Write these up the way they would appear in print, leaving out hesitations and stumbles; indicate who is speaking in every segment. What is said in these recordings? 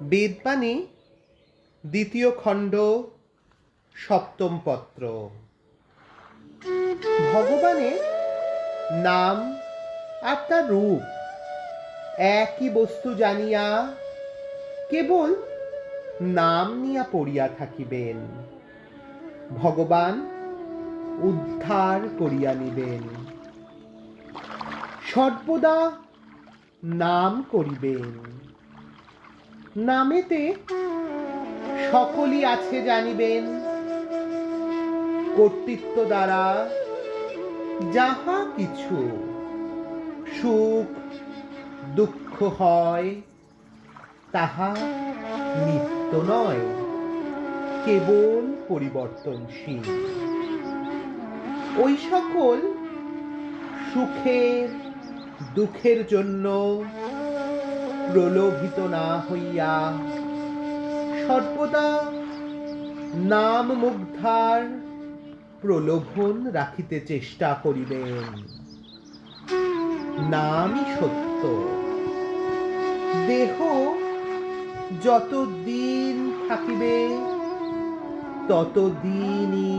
Speaker 1: বেদবাণী দ্বিতীয় খণ্ড সপ্তম পত্র। ভগবানের নাম আর তার রূপ একই বস্তু জানিয়া কেবল নাম নিয়া পড়িয়া থাকিবেন, ভগবান উদ্ধার করিয়া নিবেন। সর্বদা নাম করিবেন, নামেতে সকলই আছে জানিবেন। কর্তৃত্ব দ্বারা যাহা কিছু সুখ দুঃখ হয় তাহা নিত্য নয়, কেবল পরিবর্তনশীল। ওই সকল সুখের দুঃখের জন্য প্রলোভিত না হইয়া সর্বদা নাম মুগ্ধার প্রলোভন রাখিতে চেষ্টা করিবেন। নামই সত্য। দেহ যতদিন থাকিবে ততদিনই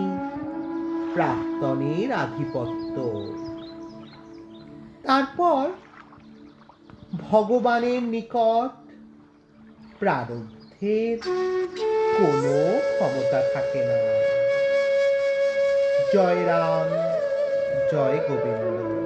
Speaker 1: প্রাক্তনের আধিপত্য। তারপর ভগবানের নিকট প্রারব্ধের কোনো ক্ষমতা থাকে না। জয় রাম, জয় গোবিন্দ।